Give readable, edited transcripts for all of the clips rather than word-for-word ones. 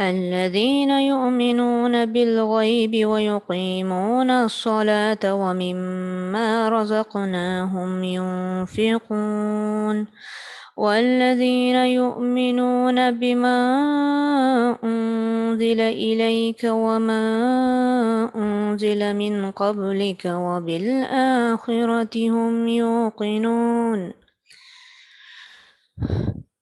الذين يؤمنون بالغيب ويقيمون الصلاة ومما رزقناهم ينفقون والذين يؤمنون بما أنزل إليك وما أنزل من قبلك وبالآخرة هم يوقنون।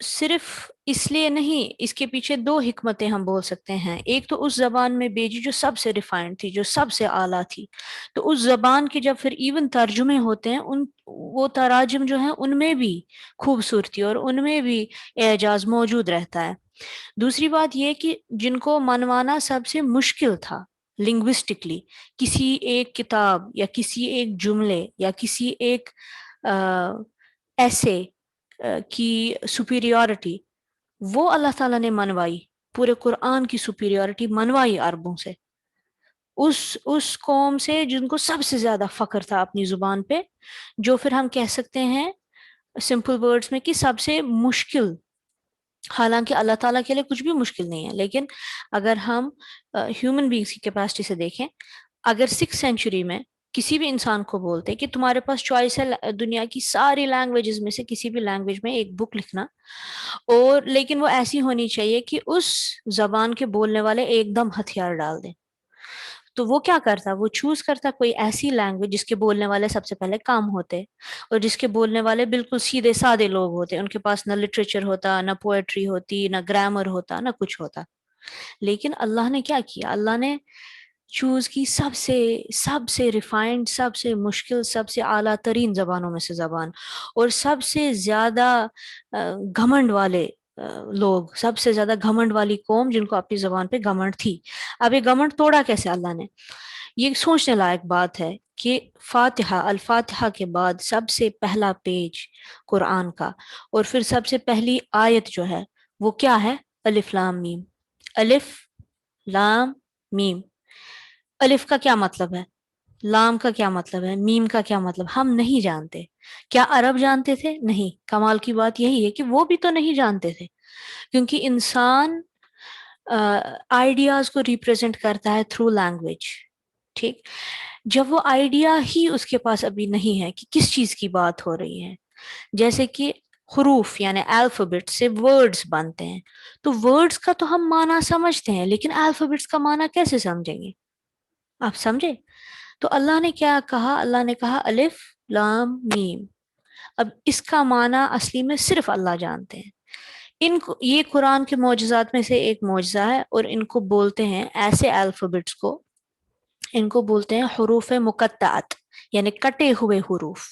صرف اس لیے نہیں، اس کے پیچھے دو حکمتیں ہم بول سکتے ہیں. ایک تو اس زبان میں بھیجی جو سب سے ریفائنڈ تھی، جو سب سے اعلیٰ تھی. تو اس زبان کے جب پھر ایون ترجمے ہوتے ہیں، وہ تراجم جو ہیں ان میں بھی خوبصورتی اور ان میں بھی اعجاز موجود رہتا ہے. دوسری بات یہ کہ جن کو منوانا سب سے مشکل تھا لنگوسٹکلی، کسی ایک کتاب یا کسی ایک جملے یا کسی ایک ایسے کی سپیریورٹی، وہ اللہ تعالیٰ نے منوائی. پورے قرآن کی سپیریورٹی منوائی عربوں سے، اس قوم سے جن کو سب سے زیادہ فخر تھا اپنی زبان پہ، جو پھر ہم کہہ سکتے ہیں سمپل ورڈز میں کہ سب سے مشکل. حالانکہ اللہ تعالیٰ کے لیے کچھ بھی مشکل نہیں ہے، لیکن اگر ہم ہیومن بینگس کی کیپیسٹی سے دیکھیں، اگر 6th سینچری میں کسی بھی انسان کو بولتے کہ تمہارے پاس چوائس ہے دنیا کی ساری لینگویجز میں سے کسی بھی لینگویج میں ایک بک لکھنا، اور لیکن وہ ایسی ہونی چاہیے کہ اس زبان کے بولنے والے ایک دم ہتھیار ڈال دیں، تو وہ کیا کرتا؟ وہ چوز کرتا کوئی ایسی لینگویج جس کے بولنے والے سب سے پہلے کام ہوتے، اور جس کے بولنے والے بالکل سیدھے سادے لوگ ہوتے، ان کے پاس نہ لٹریچر ہوتا، نہ پوئٹری ہوتی، نہ گرامر ہوتا، نہ کچھ ہوتا. لیکن اللہ نے کیا کیا؟ اللہ نے چوز کی سب سے ریفائنڈ، سب سے مشکل، سب سے اعلیٰ ترین زبانوں میں سے زبان، اور سب سے زیادہ گھمنڈ والے لوگ، سب سے زیادہ گھمنڈ والی قوم جن کو اپنی زبان پہ گھمنڈ تھی. اب یہ گھمنڈ توڑا کیسے اللہ نے؟ یہ سوچنے لائق بات ہے کہ فاتحہ، الفاتحہ کے بعد سب سے پہلا پیج قرآن کا، اور پھر سب سے پہلی آیت جو ہے وہ کیا ہے؟ الف لام میم. الف لام میم. الف کا کیا مطلب ہے؟ لام کا کیا مطلب ہے؟ میم کا کیا مطلب؟ ہم نہیں جانتے. کیا عرب جانتے تھے؟ نہیں. کمال کی بات یہی ہے کہ وہ بھی تو نہیں جانتے تھے، کیونکہ انسان آئیڈیاز کو ریپرزینٹ کرتا ہے تھرو لینگویج. ٹھیک، جب وہ آئیڈیا ہی اس کے پاس ابھی نہیں ہے کہ کس چیز کی بات ہو رہی ہے، جیسے کہ حروف یعنی الفابیٹ سے ورڈز بنتے ہیں، تو ورڈز کا تو ہم معنی سمجھتے ہیں، لیکن الفابیٹس کا معنی کیسے سمجھیں گے؟ آپ سمجھے؟ تو اللہ نے کیا کہا؟ اللہ نے کہا الف لام میم. اب اس کا معنی اصلی میں صرف اللہ جانتے ہیں. ان کو یہ قرآن کے معجزات میں سے ایک معجزہ ہے، اور ان کو بولتے ہیں، ایسے الفابیٹس کو ان کو بولتے ہیں حروف مقطعات، یعنی کٹے ہوئے حروف.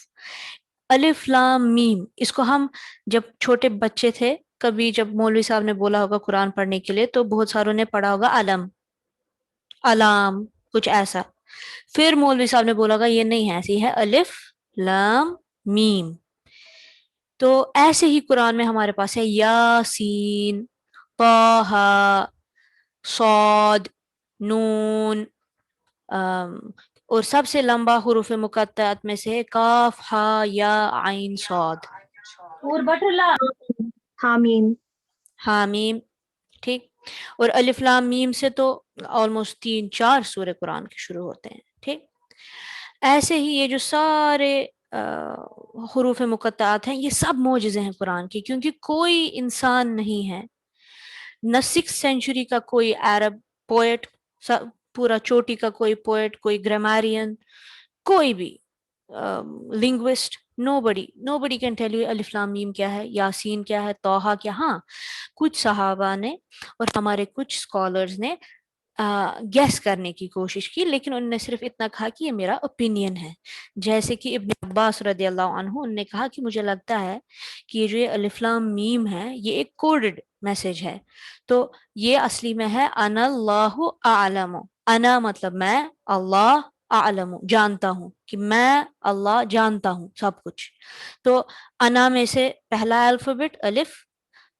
الف لام میم، اس کو ہم جب چھوٹے بچے تھے، کبھی جب مولوی صاحب نے بولا ہوگا قرآن پڑھنے کے لیے، تو بہت ساروں نے پڑھا ہوگا علم، علام، کچھ ایسا. پھر مولوی صاحب نے بولا ہوگا یہ نہیں ہے، ایسی ہے الف لام میم. تو ایسے ہی قرآن میں ہمارے پاس ہے یاسین، طہ، صاد، نون، اور سب سے لمبا حروف مقطعات میں سے کاف ہا یا عین صاد. اور بٹر لا حامیم. حامیم. ٹھیک، اور الف لام میم سے تو آلموسٹ 3-4 سورہ قرآن کے شروع ہوتے ہیں. ٹھیک، ایسے ہی یہ جو سارے حروف مقطعات ہیں، یہ سب معجزے ہیں قرآن کی، کیونکہ کوئی انسان نہیں ہے، نہ 6th سینچری کا کوئی عرب پوئٹ، پورا چوٹی کا کوئی پوئٹ، کوئی گرامیرین، کوئی بھی linguist, nobody can tell you الف لام میم کیا ہے، یاسین کیا ہے، طہ کیا. ہاں، کچھ صحابہ نے اور ہمارے کچھ اسکالرز نے گیس کرنے کی کوشش کی، لیکن انہوں نے صرف اتنا کہا کہ یہ میرا اوپینین ہے. جیسے کہ ابن عباس رضی اللہ عنہ، انہوں نے کہا کہ مجھے لگتا ہے کہ یہ جو یہ الف لام میم ہے، یہ ایک کوڈڈ میسج ہے. تو یہ اصلی میں ہے انا اللہ اعلم. انا مطلب میں، اللہ اعلم جانتا ہوں، کہ میں اللہ جانتا ہوں سب کچھ. تو انا میں سے پہلا الفابیٹ الف،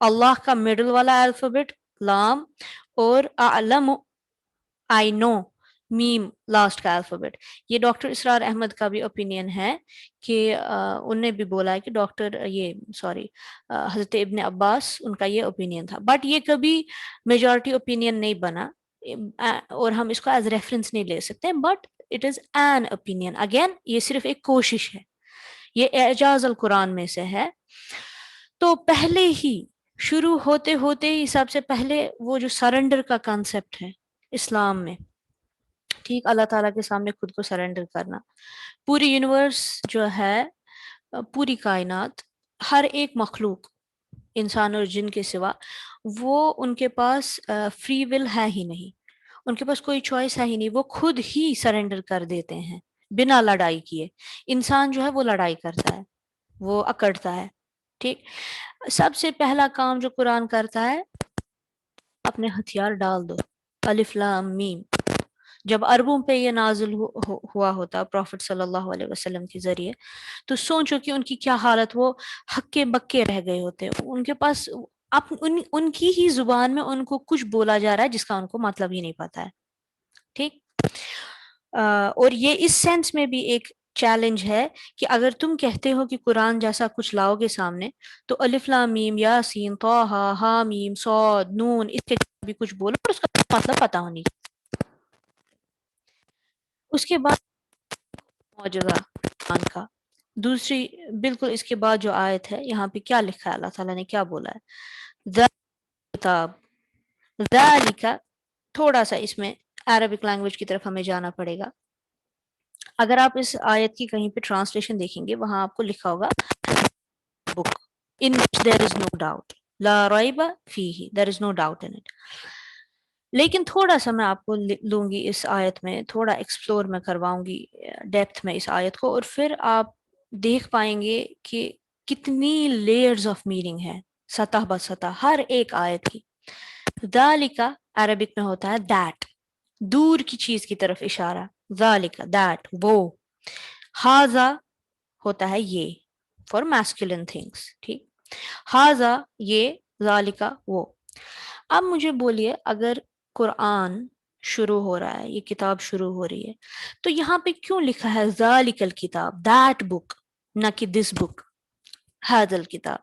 اللہ کا مڈل والا الفابیٹ لام، اور اعلم آئی نو میم لاسٹ کا الفابیٹ. یہ ڈاکٹر اسرار احمد کا بھی اوپینین ہے کہ انہوں نے بھی بولا ہے کہ حضرت ابن عباس ان کا یہ اوپینین تھا، بٹ یہ کبھی میجورٹی اوپینین نہیں بنا، اور ہم اس کو ایز ریفرنس نہیں لے سکتے، but it is an opinion. Again یہ صرف ایک کوشش ہے، یہ اعجاز القرآن میں سے ہے. تو پہلے ہی شروع ہوتے ہوتے ہی سب سے پہلے وہ جو سرنڈر کا کانسیپٹ ہے اسلام میں، ٹھیک، اللہ تعالیٰ کے سامنے خود کو سرنڈر کرنا. پوری یونیورس جو ہے، پوری کائنات، ہر ایک مخلوق انسان اور جن کے سوا، وہ ان کے پاس فری ول ہے ہی نہیں، ان کے پاس کوئی چوائس ہے ہی نہیں، وہ خود ہی سرنڈر کر دیتے ہیں بنا لڑائی کیے۔ انسان جو ہے وہ لڑائی کرتا ہے، وہ اکڑتا ہے، ٹھیک۔ سب سے پہلا کام جو قرآن کرتا ہے، اپنے ہتھیار ڈال دو، الف لام میم۔ جب عربوں پہ یہ نازل ہوا ہوتا پروفٹ صلی اللہ علیہ وسلم کے ذریعے، تو سوچو کہ ان کی کیا حالت، وہ ہکے بکے رہ گئے ہوتے، ان کے پاس ان کی ہی زبان میں ان کو کچھ بولا جا رہا ہے جس کا ان کو مطلب ہی نہیں پتا ہے، ٹھیک۔ اور یہ اس سینس میں بھی ایک چیلنج ہے کہ اگر تم کہتے ہو کہ قرآن جیسا کچھ لاؤ گے سامنے، تو الف لام میم یاسین طہ حامیم صاد نون، اس کے بھی کچھ بولو اور اس کا مطلب پتا ہونی چاہیے۔ اس کے بعد معجزہ قرآن کا، دوسری بالکل اس کے بعد جو آیت ہے، یہاں پہ کیا لکھا ہے، اللہ تعالیٰ نے کیا بولا ہے، کتاب ذالک، تھوڑا سا اس میں عربک لینگویج کی طرف ہمیں جانا پڑے گا۔ اگر آپ اس آیت کی کہیں پہ ٹرانسلیشن دیکھیں گے، وہاں آپ کو لکھا ہوگا book in which there is no doubt، لا ریب فیہ، there is no doubt in it۔ لیکن تھوڑا سا میں آپ کو لوں گی اس آیت میں، تھوڑا ایکسپلور میں کرواؤں گی ڈیپتھ میں اس آیت کو، اور پھر آپ دیکھ پائیں گے کہ کتنی لیئرز آف میننگ ہے سطح بہ سطح ہر ایک آیت کی۔ ذالک عربک میں ہوتا ہے دیٹ، دور کی چیز کی طرف اشارہ، ذالک دیٹ، وہ، ہاذا ہوتا ہے یہ، فار میسکولن تھنگس، ٹھیک، ہاذا یہ، ذالکا وہ۔ اب مجھے بولیے، اگر قرآن شروع ہو رہا ہے، یہ کتاب شروع ہو رہی ہے، تو یہاں پہ کیوں لکھا ہے ذالک الکتاب، دیٹ بک، نہ کہ دس بک، ھذا الکتاب،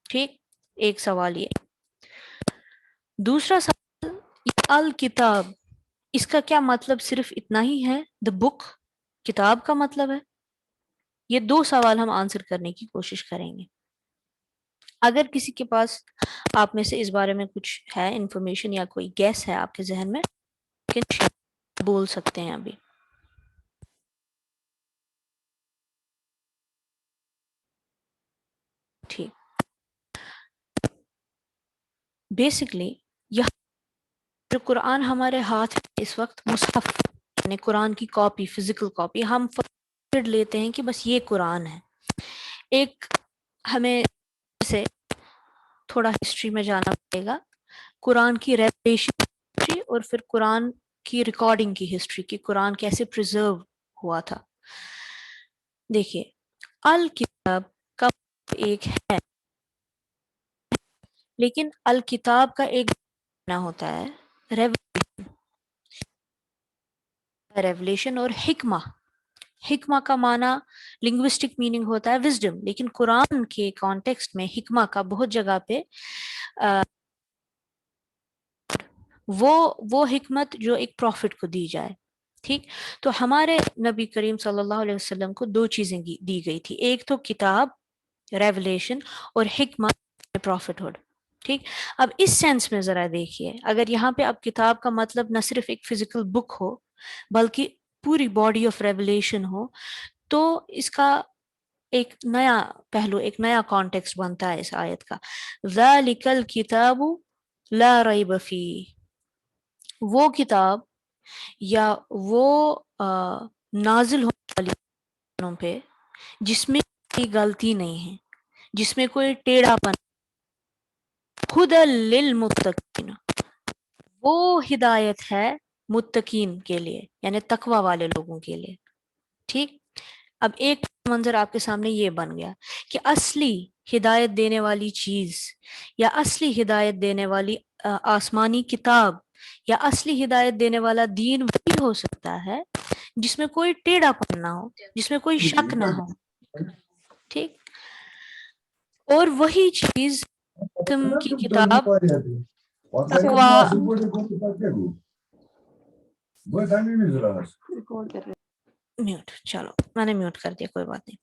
ٹھیک۔ ایک سوال یہ۔ دوسرا سوال، الکتاب، اس کا کیا مطلب صرف اتنا ہی ہے، دا بک، کتاب کا مطلب ہے؟ یہ دو سوال ہم آنسر کرنے کی کوشش کریں گے۔ اگر کسی کے پاس آپ میں سے اس بارے میں کچھ ہے انفارمیشن یا کوئی گیس ہے آپ کے ذہن میں، بول سکتے ہیں ابھی۔ ٹھیک، بیسکلی یہاں جو قرآن ہمارے ہاتھ میں اس وقت مصحف، یعنی قرآن کی کاپی، فزیکل کاپی، ہم لیتے ہیں کہ بس یہ قرآن ہے۔ ایک ہمیں سے تھوڑا ہسٹری میں جانا پڑے گا، قرآن کی ریویلیشن ہسٹری، اور پھر قرآن کی ریکارڈنگ کی ہسٹری، کہ قرآن کیسے پریزرو ہوا تھا۔ دیکھیے، الکتاب کا ایک ہے، لیکن الکتاب کا ایک معنی ہوتا ہے ریولیشن اور حکمہ۔ حکمہ کا معنی لنگوسٹک میننگ ہوتا ہے وزڈم، لیکن قرآن کے کانٹیکسٹ میں حکمہ کا بہت جگہ پہ وہ حکمت جو ایک پروفٹ کو دی جائے، ٹھیک۔ تو ہمارے نبی کریم صلی اللہ علیہ وسلم کو دو چیزیں دی گئی تھی، ایک تو کتاب ریولیشن، اور حکمت پروفٹ ہوڈ، ٹھیک۔ اب اس سینس میں ذرا دیکھیے، اگر یہاں پہ اب کتاب کا مطلب نہ صرف ایک فزیکل بک ہو بلکہ پوری باڈی آف ریولیشن ہو، تو اس کا ایک نیا پہلو، ایک نیا کانٹیکسٹ بنتا ہے اس آیت کا۔ ذالک الکتاب لا ریب فیہ، وہ کتاب یا وہ نازل ہونے والی پہ جس میں کوئی غلطی نہیں ہے، جس میں کوئی ٹیڑھا پن، ھدی للمتقین، وہ ہدایت ہے متقین کے لیے، یعنی تقوی والے لوگوں کے لیے، ٹھیک۔ اب ایک منظر آپ کے سامنے یہ بن گیا کہ اصلی ہدایت دینے والی چیز یا اصلی ہدایت دینے والی آسمانی کتاب یا اصلی ہدایت دینے والا دین وہی ہو سکتا ہے جس میں کوئی ٹیڑھا پن نہ ہو، جس میں کوئی شک نہ ہو، ٹھیک۔ اور وہی چیز تم کی کتاب تقوی، میوٹ، چلو میں نے میوٹ کر دیا، کوئی بات نہیں۔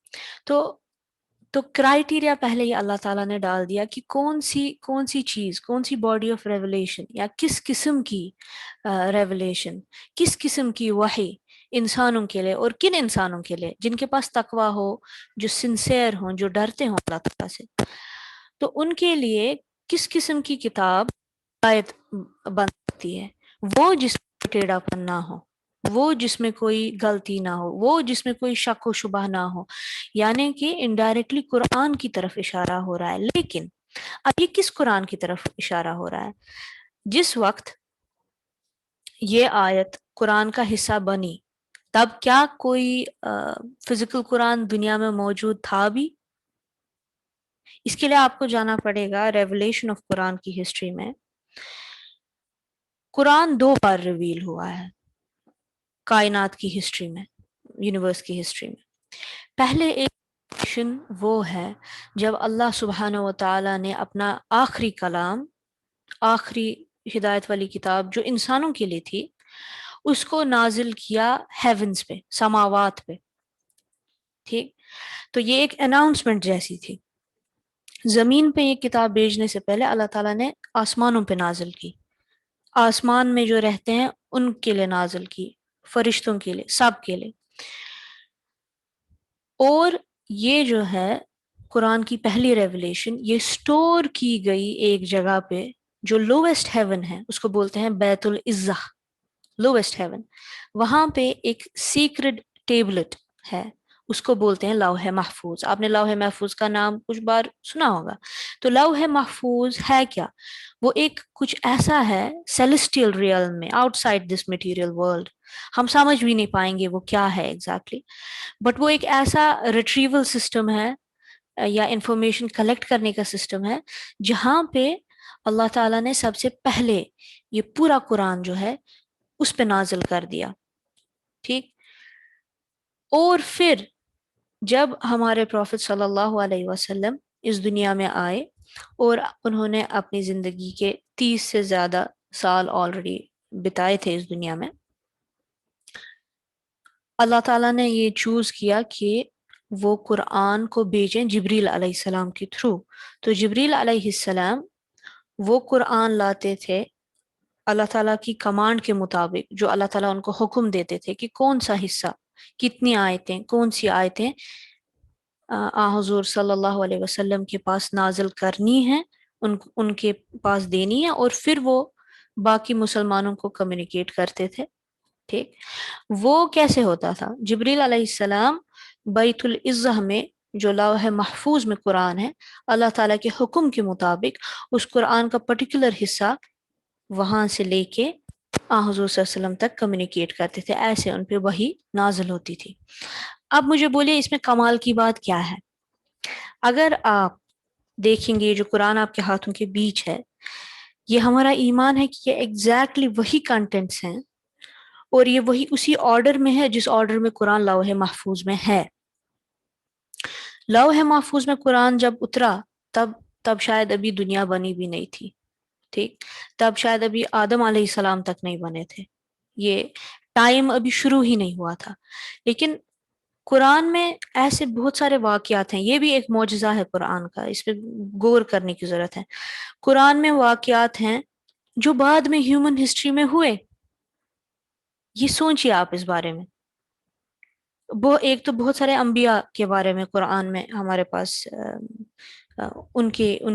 تو کرائیٹیریا پہلے ہی اللہ تعالیٰ نے ڈال دیا کہ کون سی چیز، کون سی باڈی آف ریولیشن یا کس قسم کی ریولیشن، کس قسم کی وحی انسانوں کے لیے، اور کن انسانوں کے لیے، جن کے پاس تقوی ہو، جو سنسیئر ہوں، جو ڈرتے ہوں اللہ تعالیٰ سے۔ تو ان کے لیے کس قسم کی کتاب آیت بن سکتی ہے؟ وہ جس میں ٹیڑھا پن نہ ہو، وہ جس میں کوئی غلطی نہ ہو، وہ جس میں کوئی شک و شبہ نہ ہو، یعنی کہ انڈائریکٹلی قرآن کی طرف اشارہ ہو رہا ہے۔ لیکن اب یہ کس قرآن کی طرف اشارہ ہو رہا ہے؟ جس وقت یہ آیت قرآن کا حصہ بنی تب کیا کوئی فزیکل قرآن دنیا میں موجود تھا بھی؟ اس کے لیے آپ کو جانا پڑے گا ریولیشن آف قرآن کی ہسٹری میں۔ قرآن 2 بار ریویل ہوا ہے کائنات کی ہسٹری میں، یونیورس کی ہسٹری میں۔ پہلے ایک ریویلیشن وہ ہے جب اللہ سبحانہ و تعالیٰ نے اپنا آخری کلام، آخری ہدایت والی کتاب جو انسانوں کے لیے تھی، اس کو نازل کیا ہیونز پہ، سماوات پہ، ٹھیک؟ تو یہ ایک اناؤنسمنٹ جیسی تھی۔ زمین پہ یہ کتاب بھیجنے سے پہلے اللہ تعالیٰ نے آسمانوں پہ نازل کی، آسمان میں جو رہتے ہیں ان کے لیے نازل کی، فرشتوں کے لیے، سب کے لیے۔ اور یہ جو ہے قرآن کی پہلی ریولیشن، یہ سٹور کی گئی ایک جگہ پہ جو لوویسٹ ہیون ہے، اس کو بولتے ہیں بیت العزہ، لوویسٹ ہیون۔ وہاں پہ ایک سیکرٹ ٹیبلٹ ہے، اس کو بولتے ہیں لوح محفوظ۔ آپ نے لوح محفوظ کا نام کچھ بار سنا ہوگا۔ تو لوح محفوظ ہے کیا؟ وہ ایک کچھ ایسا ہے سیلسٹیل ریئل میں، out side this material world, ہم سمجھ بھی نہیں پائیں گے وہ کیا ہے ایگزیکٹلی، بٹ وہ ایک ایسا ریٹریول سسٹم ہے یا انفارمیشن کلیکٹ کرنے کا سسٹم ہے جہاں پہ اللہ تعالیٰ نے سب سے پہلے یہ پورا قرآن جو ہے اس پہ نازل کر دیا، ٹھیک؟ اور پھر جب ہمارے پروفٹ صلی اللہ علیہ وسلم اس دنیا میں آئے اور انہوں نے اپنی زندگی کے 30 سے زیادہ سال آلریڈی بتائے تھے اس دنیا میں، اللہ تعالیٰ نے یہ چوز کیا کہ وہ قرآن کو بھیجیں جبریل علیہ السلام کے تھرو۔ تو جبریل علیہ السلام وہ قرآن لاتے تھے اللہ تعالیٰ کی کمانڈ کے مطابق، جو اللہ تعالیٰ ان کو حکم دیتے تھے کہ کون سا حصہ، کتنی آیتیں، کون سی آیتیں حضور صلی اللہ علیہ وسلم کے پاس نازل کرنی ہے، ان کے پاس دینی ہے، اور پھر وہ باقی مسلمانوں کو کمیونیکیٹ کرتے تھے، ٹھیک؟ وہ کیسے ہوتا تھا؟ جبریل علیہ السلام بیت العزہ میں جو لوح محفوظ میں قرآن ہے، اللہ تعالیٰ کے حکم کے مطابق اس قرآن کا پرٹیکولر حصہ وہاں سے لے کے حضور صلی اللہ علیہ وسلم تک کمیونیکیٹ کرتے تھے، ایسے ان پہ وحی نازل ہوتی تھی۔ اب مجھے بولیے اس میں کمال کی بات کیا ہے؟ اگر آپ دیکھیں گے جو قرآن آپ کے ہاتھوں کے بیچ ہے، یہ ہمارا ایمان ہے کہ یہ ایگزیکٹلی وہی کنٹینٹس ہیں اور یہ وہی اسی آرڈر میں ہے جس آرڈر میں قرآن لوح محفوظ میں ہے۔ لوح محفوظ میں قرآن جب اترا تب شاید ابھی دنیا بنی بھی نہیں تھی، ٹھیک؟ تب شاید ابھی آدم علیہ السلام تک نہیں بنے تھے، یہ ٹائم ابھی شروع ہی نہیں ہوا تھا۔ لیکن قرآن میں ایسے بہت سارے واقعات ہیں، یہ بھی ایک معجزہ ہے قرآن کا، اس پہ غور کرنے کی ضرورت ہے۔ قرآن میں واقعات ہیں جو بعد میں ہیومن ہسٹری میں ہوئے، یہ سوچیے آپ اس بارے میں۔ ایک تو بہت سارے انبیاء کے بارے میں قرآن میں ہمارے پاس ان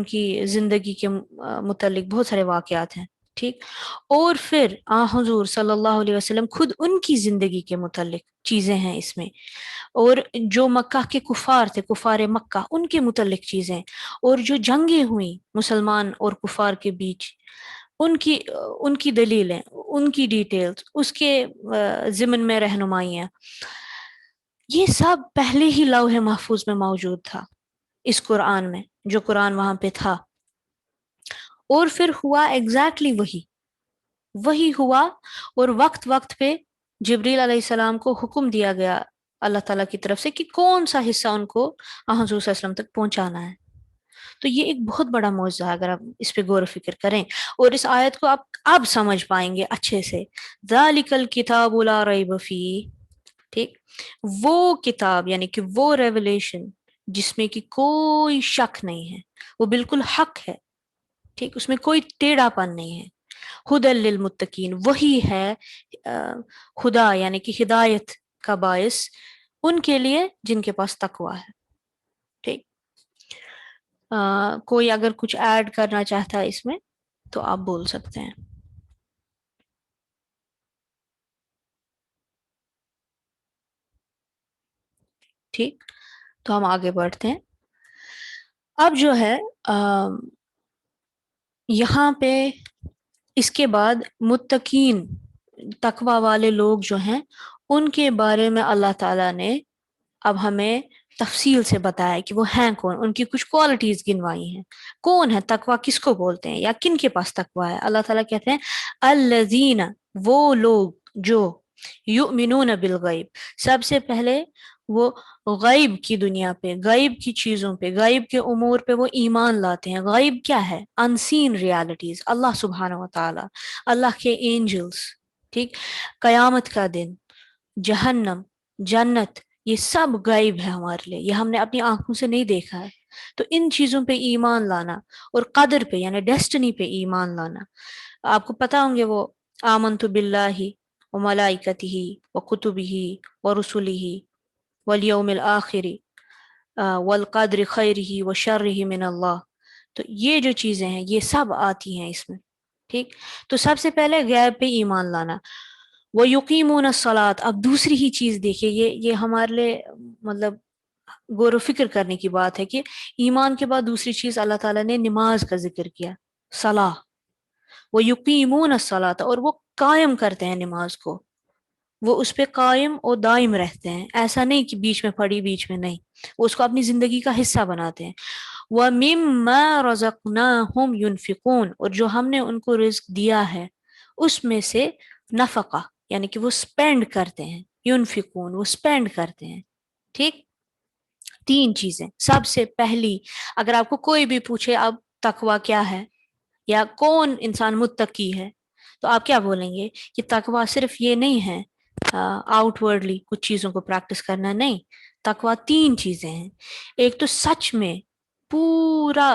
کی زندگی کے متعلق بہت سارے واقعات ہیں، ٹھیک؟ اور پھر حضور صلی اللہ علیہ وسلم خود ان کی زندگی کے متعلق چیزیں ہیں اس میں، اور جو مکہ کے کفار تھے، کفار مکہ، ان کے متعلق چیزیں، اور جو جنگیں ہوئیں مسلمان اور کفار کے بیچ، ان کی دلیلیں، ان کی ڈیٹیلز، اس کے ضمن میں رہنمائیاں، یہ سب پہلے ہی لوح محفوظ میں موجود تھا اس قرآن میں، جو قرآن وہاں پہ تھا۔ اور پھر ہوا ایگزیکٹلی وہی ہوا، اور وقت پہ جبریل علیہ السلام کو حکم دیا گیا اللہ تعالیٰ کی طرف سے کہ کون سا حصہ ان کو حضور صلی اللہ علیہ وسلم تک پہنچانا ہے۔ تو یہ ایک بہت بڑا معجزہ ہے اگر آپ اس پہ غور و فکر کریں، اور اس آیت کو آپ اب سمجھ پائیں گے اچھے سے۔ ذالک الکتاب لا ریب فیہ، ٹھیک؟ وہ کتاب یعنی کہ وہ ریولیشن جس میں کہ کوئی شک نہیں ہے، وہ بالکل حق ہے، ٹھیک؟ اس میں کوئی ٹیڑھا پن نہیں ہے۔ ہدی للمتقین، وہی ہے خدا یعنی کہ ہدایت کا باعث ان کے لیے جن کے پاس تقوی ہے، ٹھیک؟ کوئی اگر کچھ ایڈ کرنا چاہتا ہے اس میں تو آپ بول سکتے ہیں. ٹھیک، تو ہم آگے بڑھتے ہیں. اب جو ہے یہاں پہ اس کے بعد متقین تقوی والے لوگ جو ہیں ان کے بارے میں اللہ تعالیٰ نے اب ہمیں تفصیل سے بتایا کہ وہ ہیں کون، ان کی کچھ کوالٹیز گنوائی ہیں. کون ہے تقوی، کس کو بولتے ہیں یا کن کے پاس تقوی ہے؟ اللہ تعالیٰ کہتے ہیں الذین، وہ لوگ جو یؤمنون بالغیب، سب سے پہلے وہ غیب کی دنیا پہ، غیب کی چیزوں پہ، غیب کے امور پہ وہ ایمان لاتے ہیں. غیب کیا ہے؟ انسین ریالٹیز، اللہ سبحانہ و تعالیٰ، اللہ کے اینجلز، ٹھیک، قیامت کا دن، جہنم، جنت، یہ سب غائب ہے ہمارے لیے، یہ ہم نے اپنی آنکھوں سے نہیں دیکھا ہے. تو ان چیزوں پہ ایمان لانا اور قدر پہ یعنی ڈیسٹنی پہ ایمان لانا. آپ کو پتا ہوں گے وہ آمنت باللہ و ملائکتہ و کتبہ و رسلہ والیوم الآخر والقدر خیرہ و شرہ من اللہ. تو یہ جو چیزیں ہیں یہ سب آتی ہیں اس میں. ٹھیک، تو سب سے پہلے غیب پہ ایمان لانا. وَيُقِيمُونَ الصَّلَاةَ. اب دوسری ہی چیز دیکھیے، یہ ہمارے لیے مطلب غور و فکر کرنے کی بات ہے کہ ایمان کے بعد دوسری چیز اللہ تعالیٰ نے نماز کا ذکر کیا، صلاح. وَيُقِيمُونَ الصَّلَاةَ، اور وہ قائم کرتے ہیں نماز کو، وہ اس پہ قائم اور دائم رہتے ہیں. ایسا نہیں کہ بیچ میں پڑھی بیچ میں نہیں، وہ اس کو اپنی زندگی کا حصہ بناتے ہیں. وَمِمَّا رَزَقْنَاهُمْ يُنْفِقُونَ، اور جو ہم نے ان کو رزق دیا ہے اس میں سے نفقہ یعنی کہ وہ سپینڈ کرتے ہیں، ينفقون، وہ سپینڈ کرتے ہیں. ٹھیک، تین چیزیں. سب سے پہلی، اگر آپ کو کوئی بھی پوچھے اب تقوی کیا ہے یا کون انسان متقی ہے تو آپ کیا بولیں گے کہ تقوی صرف یہ نہیں ہے آؤٹ ورڈلی کچھ چیزوں کو پریکٹس کرنا، نہیں. تقوی تین چیزیں ہیں. ایک تو سچ میں پورا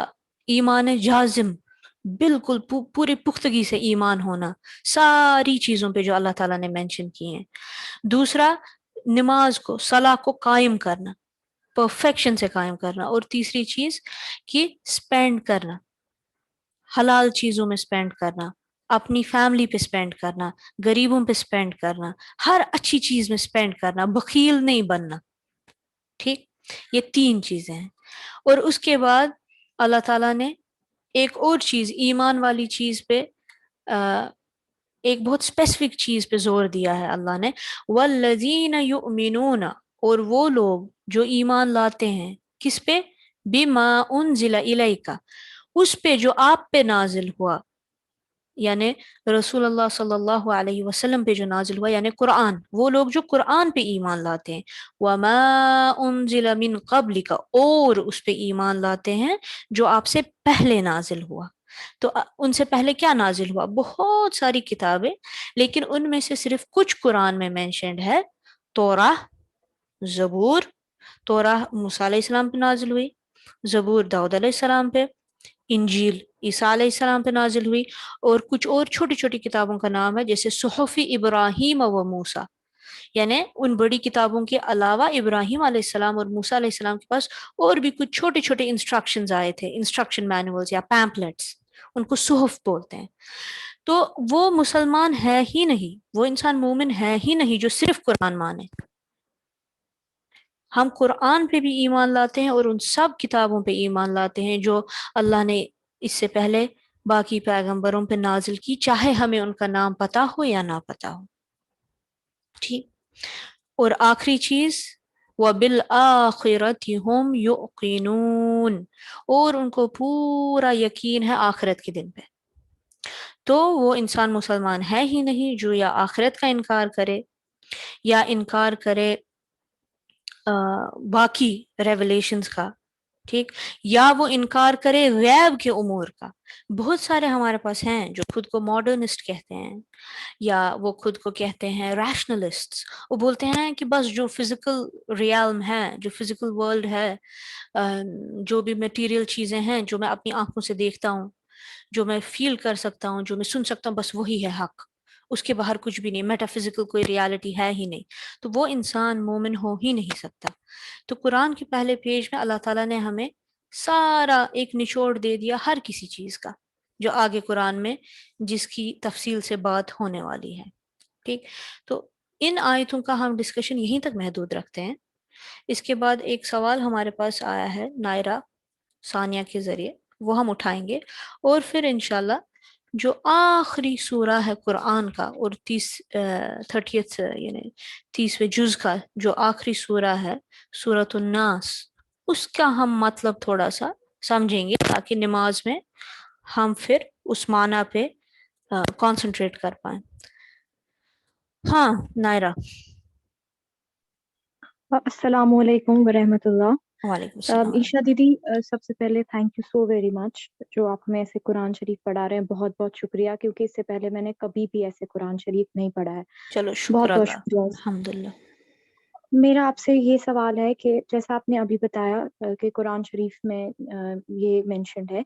ایمان جازم، بالکل پوری پختگی سے ایمان ہونا ساری چیزوں پہ جو اللہ تعالیٰ نے مینشن کی ہیں. دوسرا، نماز کو، صلاح کو قائم کرنا، پرفیکشن سے قائم کرنا. اور تیسری چیز کہ سپینڈ کرنا، حلال چیزوں میں سپینڈ کرنا، اپنی فیملی پہ سپینڈ کرنا، غریبوں پہ سپینڈ کرنا، ہر اچھی چیز میں سپینڈ کرنا، بخیل نہیں بننا. ٹھیک، یہ تین چیزیں ہیں. اور اس کے بعد اللہ تعالیٰ نے ایک اور چیز، ایمان والی چیز پہ ایک بہت اسپیسیفک چیز پہ زور دیا ہے اللہ نے. والذین یؤمنون، اور وہ لوگ جو ایمان لاتے ہیں کس پہ؟ بما انزل الیک، اس پہ جو آپ پہ نازل ہوا، یعنی رسول اللہ صلی اللہ علیہ وسلم پہ جو نازل ہوا یعنی قرآن. وہ لوگ جو قرآن پہ ایمان لاتے ہیں. وما انزل من قبلک، اور اس پہ ایمان لاتے ہیں جو آپ سے پہلے نازل ہوا. تو ان سے پہلے کیا نازل ہوا؟ بہت ساری کتابیں، لیکن ان میں سے صرف کچھ قرآن میں مینشنڈ ہے. توراہ، زبور، توراہ موسیٰ علیہ السلام پہ نازل ہوئی، زبور داؤد علیہ السلام پہ، انجیل عیسیٰ علیہ السلام پہ نازل ہوئی، اور کچھ اور چھوٹی چھوٹی کتابوں کا نام ہے جیسے صحف ابراہیم و موسیٰ. یعنی ان بڑی کتابوں کے علاوہ ابراہیم علیہ السلام اور موسیٰ علیہ السلام کے پاس اور بھی کچھ چھوٹے چھوٹے انسٹرکشنز آئے تھے، انسٹرکشن مینولز یا پیمپلیٹس، ان کو صحف بولتے ہیں. تو وہ مسلمان ہے ہی نہیں، وہ انسان مومن ہے ہی نہیں جو صرف قرآن مانے. ہم قرآن پہ بھی ایمان لاتے ہیں اور ان سب کتابوں پہ ایمان لاتے ہیں جو اللہ نے اس سے پہلے باقی پیغمبروں پہ نازل کی، چاہے ہمیں ان کا نام پتا ہو یا نہ پتا ہو. ٹھیک، اور آخری چیز وَبِالْآخِرَةِ هُمْ يُوقِنُونَ، اور ان کو پورا یقین ہے آخرت کے دن پہ. تو وہ انسان مسلمان ہے ہی نہیں جو یا آخرت کا انکار کرے یا انکار کرے باقی ریولیشنز کا، ٹھیک، یا وہ انکار کرے غیب کے امور کا. بہت سارے ہمارے پاس ہیں جو خود کو ماڈرنسٹ کہتے ہیں یا وہ خود کو کہتے ہیں ریشنلسٹ. وہ بولتے ہیں کہ بس جو فزیکل ریالم ہے، جو فزیکل ورلڈ ہے، جو بھی میٹیریل چیزیں ہیں جو میں اپنی آنکھوں سے دیکھتا ہوں، جو میں فیل کر سکتا ہوں، جو میں سن سکتا ہوں، بس وہی ہے حق، اس کے باہر کچھ بھی نہیں، میٹا فزیکل کوئی ریالٹی ہے ہی نہیں. تو وہ انسان مومن ہو ہی نہیں سکتا. تو قرآن کے پہلے پیج میں اللہ تعالیٰ نے ہمیں سارا ایک نچوڑ دے دیا ہر کسی چیز کا جو آگے قرآن میں جس کی تفصیل سے بات ہونے والی ہے. ٹھیک، تو ان آیتوں کا ہم ڈسکشن یہیں تک محدود رکھتے ہیں. اس کے بعد ایک سوال ہمارے پاس آیا ہے نائرہ ثانیہ کے ذریعے، وہ ہم اٹھائیں گے، اور پھر انشاءاللہ جو آخری سورہ ہے قرآن کا اور 30 یعنی 30ویں جز کا جو آخری سورہ ہے سورۃ الناس، اس کا ہم مطلب تھوڑا سا سمجھیں گے تاکہ نماز میں ہم پھر اس معنی پہ کانسنٹریٹ کر پائیں. ہاں نائرہ. السلام علیکم ورحمۃ اللہ. وعلیکم السلام. عشا دیدی، سب سے پہلے thank you so very much جو آپ ہمیں ایسے قرآن شریف پڑھا رہے ہیں. بہت بہت شکریہ، کیونکہ اس سے پہلے میں نے کبھی بھی ایسے قرآن شریف نہیں پڑھا ہے. چلو شکر بہت بہت اللہ، شکریہ. الحمدللہ. میرا آپ سے یہ سوال ہے کہ جیسا آپ نے ابھی بتایا کہ قرآن شریف میں یہ مینشنڈ ہے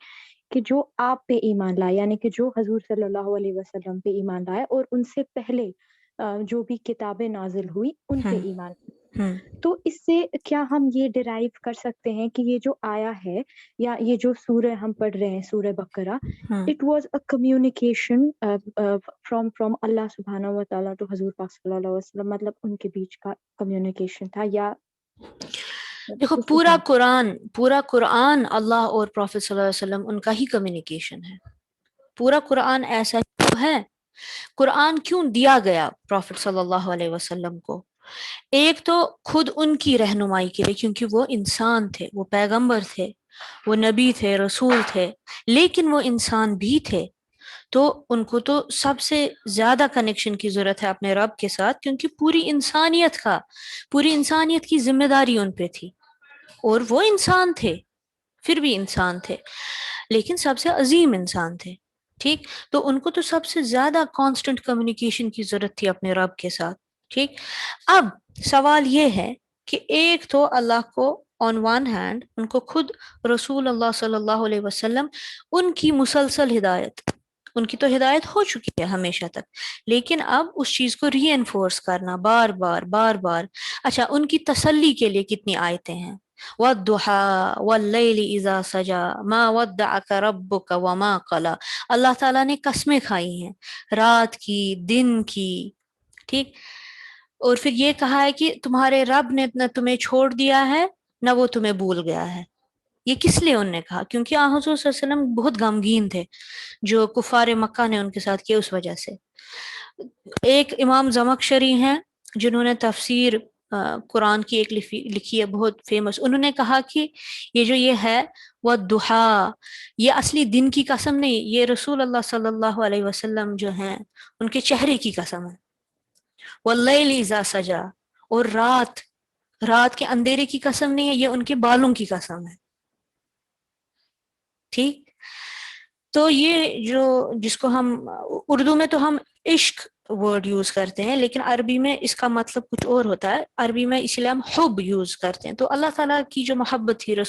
کہ جو آپ پہ ایمان لائے، یعنی کہ جو حضور صلی اللہ علیہ وسلم پہ ایمان لائے اور ان سے پہلے جو بھی کتابیں نازل ہوئی ان پہ ایمان. تو اس سے کیا ہم یہ ڈیرائیو کر سکتے ہیں کہ یہ جو آیا ہے یا یہ جو سورہ ہم پڑھ رہے ہیں سورہ بقرہ، it was a communication from Allah سبحانہ و تعالیٰ ٹو حضور پاک صلی اللہ علیہ وسلم، مطلب ان کے بیچ کا کمیونیکیشن تھا؟ یا دیکھو پورا قرآن اللہ اور پروفیٹ صلی اللہ علیہ وسلم ان کا ہی کمیونیکیشن ہے. پورا قرآن ایسا ہے. قرآن کیوں دیا گیا پروفیٹ صلی اللہ علیہ وسلم کو؟ ایک تو خود ان کی رہنمائی کے لیے، کیونکہ وہ انسان تھے، وہ پیغمبر تھے، وہ نبی تھے، رسول تھے، لیکن وہ انسان بھی تھے، تو ان کو تو سب سے زیادہ کنیکشن کی ضرورت ہے اپنے رب کے ساتھ، کیونکہ پوری انسانیت کی ذمہ داری ان پہ تھی، اور وہ انسان تھے، پھر بھی انسان تھے، لیکن سب سے عظیم انسان تھے. ٹھیک، تو ان کو تو سب سے زیادہ کانسٹنٹ کمیونیکیشن کی ضرورت تھی اپنے رب کے ساتھ. ٹھیک، اب سوال یہ ہے کہ ایک تو اللہ کو آن ون ہینڈ ان کو خود رسول اللہ صلی اللہ علیہ وسلم ان کی مسلسل ہدایت، ان کی تو ہدایت ہو چکی ہے ہمیشہ تک، لیکن اب اس چیز کو ری انفورس کرنا بار بار. اچھا، ان کی تسلی کے لیے کتنی آیتیں ہیں؟ وَالضُّحَىٰ وَاللَّيْلِ إِذَا سَجَىٰ مَا وَدَّعَكَ رَبُّكَ وَمَا قَلَىٰ. اللہ تعالیٰ نے قسمیں کھائی ہیں رات کی، دن کی. ٹھیک، اور پھر یہ کہا ہے کہ تمہارے رب نے نہ تمہیں چھوڑ دیا ہے نہ وہ تمہیں بھول گیا ہے. یہ کس لیے انہوں نے کہا؟ کیونکہ حضور صلی اللہ علیہ وسلم بہت غمگین تھے جو کفار مکہ نے ان کے ساتھ کیا، اس وجہ سے. ایک امام زمخشری ہیں جنہوں نے تفسیر قرآن کی ایک لکھی ہے بہت فیمس، انہوں نے کہا کہ یہ ہے والضحیٰ، یہ اصلی دن کی قسم نہیں، یہ رسول اللہ صلی اللہ علیہ وسلم جو ہیں ان کے چہرے کی قسم ہے. واللیل اذا سجا، اور رات کے اندھیرے کی قسم نہیں ہے، یہ ان کے بالوں کی قسم ہے. ٹھیک، تو یہ جس کو ہم اردو میں تو ہم عشق ورڈ یوز کرتے ہیں، لیکن عربی میں اس کا مطلب کچھ اور ہوتا ہے. عربی میں اس لیے ہم حب یوز کرتے ہیں. تو اللہ تعالیٰ کی جو محبت تھی رسول